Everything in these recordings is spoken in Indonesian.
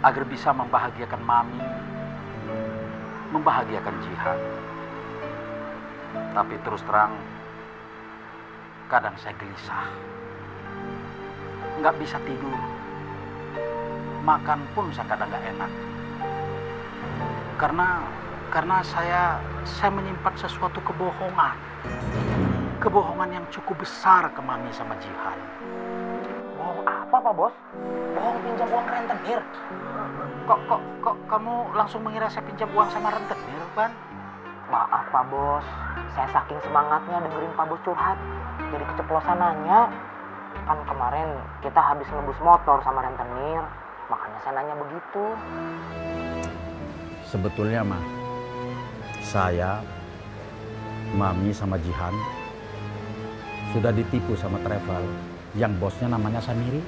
agar bisa membahagiakan Mami, membahagiakan Jihan. Tapi terus terang, kadang saya gelisah. Nggak bisa tidur. Makan pun saya kadang nggak enak. Karena saya menyimpan sesuatu kebohongan. Kebohongan yang cukup besar ke Mami sama Jihan. Bohong apa, Pak Bos? Bohong pinjam uang rentenir. Kok kamu langsung mengira saya pinjam uang sama rentenir, Ban? Maaf, Pak Bos. Saya saking semangatnya dengerin Pak Bos curhat. Jadi keceplosan nanya. Kan kemarin kita habis nebus motor sama rentenir. Makanya saya nanya begitu. Sebetulnya mah, saya, Mami sama Jihan sudah ditipu sama travel yang bosnya namanya Samiri.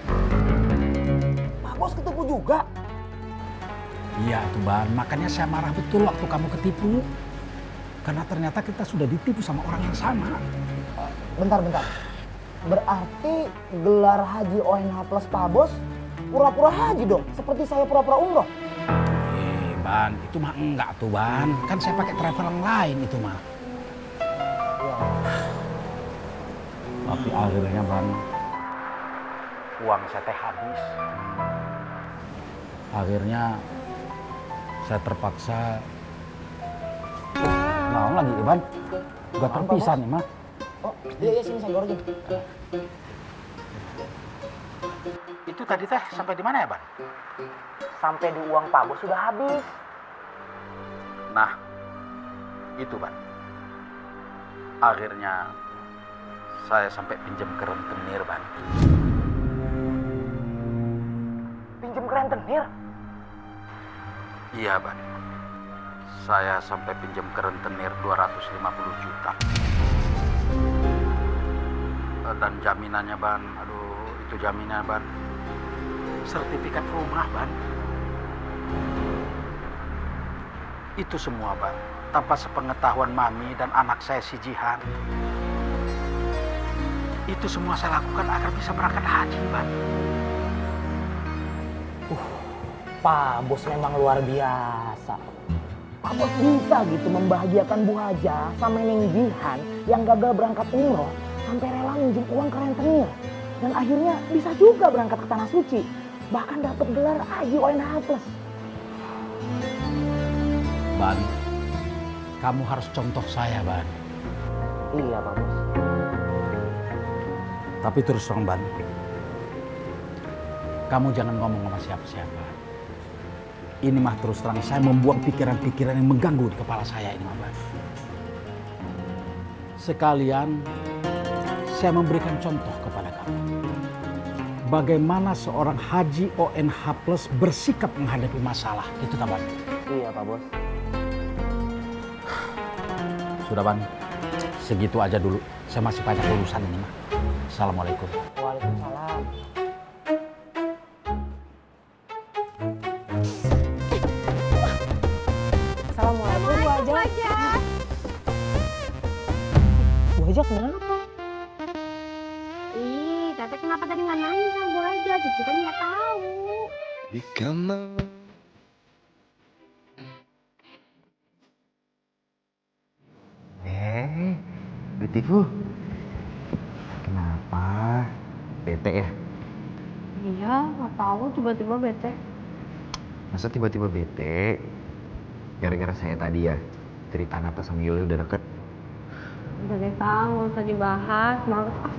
Pak Bos ketipu juga? Iya tuh Ban, makanya saya marah betul waktu kamu ketipu. Karena ternyata kita sudah ditipu sama orang yang sama. Bentar. Berarti gelar haji ONH plus Pak Bos pura-pura haji dong? Seperti saya pura-pura umroh? Ban, itu mah enggak tuh Ban. Kan saya pakai travel yang lain itu mah. Tapi akhirnya Ban, uang saya teh habis. Akhirnya saya terpaksa naon lagi Ban? Gak terpisah nih mah. Oh iya sini saya gorengin. Itu tadi teh sampai di mana ya Ban? Sampai di uang Pak Bos sudah habis. Nah, itu Ban. Akhirnya saya sampai pinjam ke rentenir Ban. Pinjam ke rentenir? Iya Ban. Saya sampai pinjam ke rentenir 250 juta. Dan jaminannya Ban, aduh itu jaminannya Ban. Sertifikat rumah Ban. Itu semua Ban, tanpa sepengetahuan Mami dan anak saya si Jihan. Itu semua saya lakukan agar bisa berangkat haji Ban. Pak Bos memang luar biasa. Pak Bos bisa gitu membahagiakan Bu Haja sama Neng Jihan yang gagal berangkat umroh sampai rela minjem uang ke rentenir. Dan akhirnya bisa juga berangkat ke Tanah Suci. Bahkan dapat gelar haji ONH plus. Ban, kamu harus contoh saya Ban. Iya Pak Bos. Tapi terus terang Ban, kamu jangan ngomong sama siapa-siapa. Ini mah terus terang saya membuang pikiran-pikiran yang mengganggu di kepala saya ini mah Ban. Sekalian saya memberikan contoh kepada kamu. Bagaimana seorang haji ONH plus bersikap menghadapi masalah. Itu tak Ban? Iya Pak Bos. Sudah Ban, segitu aja dulu. Saya masih banyak urusan ini mah. Assalamualaikum. Waalaikumsalam. Assalamualaikum Bu Haja. Bu Haja kenapa? Ih, Tete kenapa tadi nggak nanya sama Bu Haja? Cici kan nggak tahu. Di kamar. Beautiful. Kenapa? Bete ya? Iya, nggak tahu tiba-tiba bete. Masa tiba-tiba bete? Gara-gara saya tadi ya cerita Nata sama Yuli udah deket. Udah deh Kang, nggak usah dibahas. Males ah.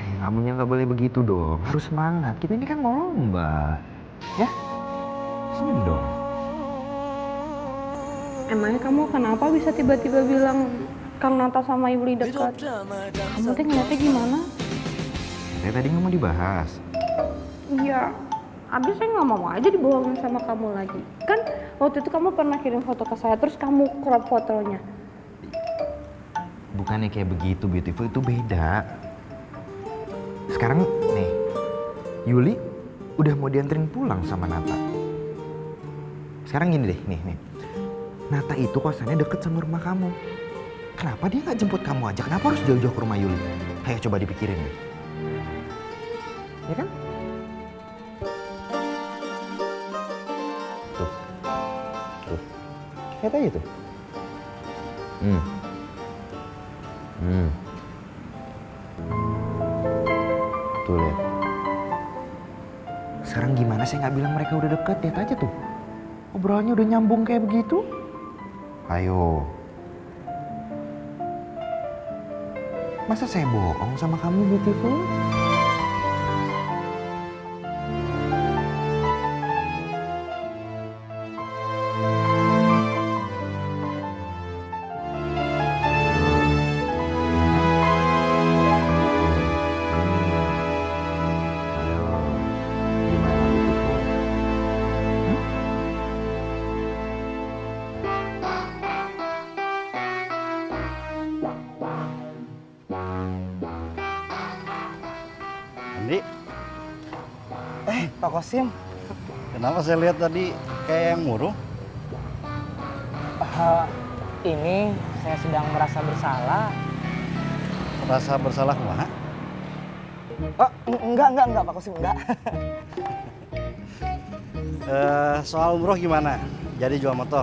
Ya, kamunya nggak boleh begitu dong. Harus semangat. Kita ini kan mau lomba. Ya? Senyum dong. Emangnya kamu kenapa bisa tiba-tiba bilang Kang Nata sama Yuli dekat? Kamu tuh ngeliatnya gimana? Katanya tadi nggak mau dibahas. Iya, abis saya nggak mau aja dibohongin sama kamu lagi. Kan waktu itu kamu pernah kirim foto ke saya, terus kamu crop fotonya. Bukannya kayak begitu, Beautiful, itu beda. Sekarang nih, Yuli udah mau dianterin pulang sama Nata. Sekarang gini deh, nih. Nata itu kosannya deket sama rumah kamu. Kenapa dia nggak jemput kamu aja? Kenapa harus jauh-jauh ke rumah Yuli? Ayo coba dipikirin deh. Ya kan? Tuh. Tuh. Lihat aja tuh. Tuh lihat. Sekarang gimana saya nggak bilang mereka udah deket? Lihat aja tuh. Obrolannya udah nyambung kayak begitu. Ayo. Masa saya bohong sama kamu, beautiful? Andi, Pak Kosim, kenapa saya lihat tadi kayak yang murung? ini saya sedang merasa bersalah. Rasa bersalah kumaha? Oh, enggak Pak Kosim, enggak. Soal umroh gimana? Jadi jual motor?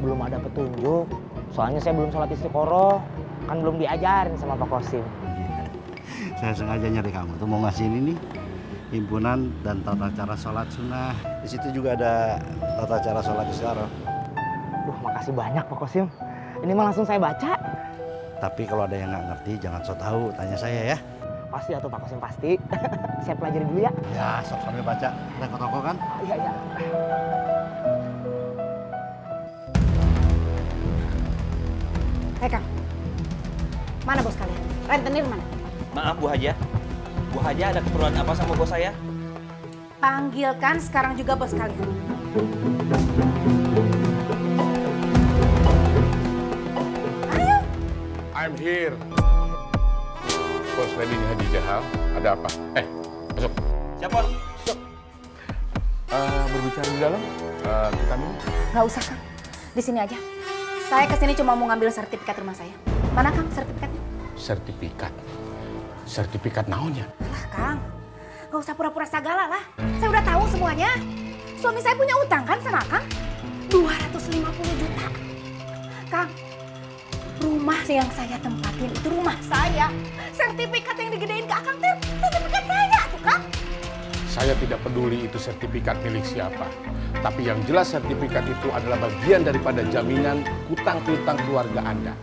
Belum ada petunjuk, soalnya saya belum sholat istiqoroh, kan belum diajarin sama Pak Kosim. Saya sengaja nyari kamu tuh mau ngasih ini nih, himpunan dan tata cara sholat sunnah. Di situ juga ada tata cara sholat istiqoroh. Duh, makasih banyak Pak Kosim. Ini mah langsung saya baca. Tapi kalau ada yang nggak ngerti jangan so tahu, tanya saya ya. Pasti atau Pak Kosim pasti. Saya pelajari dulu ya. Ya, sok sambil baca. Ada ke toko kan? Iya, iya. Hei Kang, mana bos kalian? Rentenir mana? Maaf Bu Haja. Bu Haja ada keperluan apa sama bos saya? Panggilkan sekarang juga bos kalian. Ayo. I'm here. Bos Lady Haji Jahal, ada apa? Masuk. Siap bos. Berbicara di dalam, kita minum. Nggak usah Kang, di sini aja. Saya kesini cuma mau ngambil sertifikat rumah saya. Mana Kang sertifikatnya? Sertifikat. Sertifikat naonnya? Alah Kang, nggak usah pura-pura segala lah. Saya udah tahu semuanya. Suami saya punya utang kan sama Kang? 250 juta. Kang, rumah yang saya tempatin itu rumah saya. Sertifikat yang digedein ke Akang teh sertifikat saya tuh Kang. Saya tidak peduli itu sertifikat milik siapa. Tapi yang jelas sertifikat itu adalah bagian daripada jaminan hutang-hutang keluarga Anda.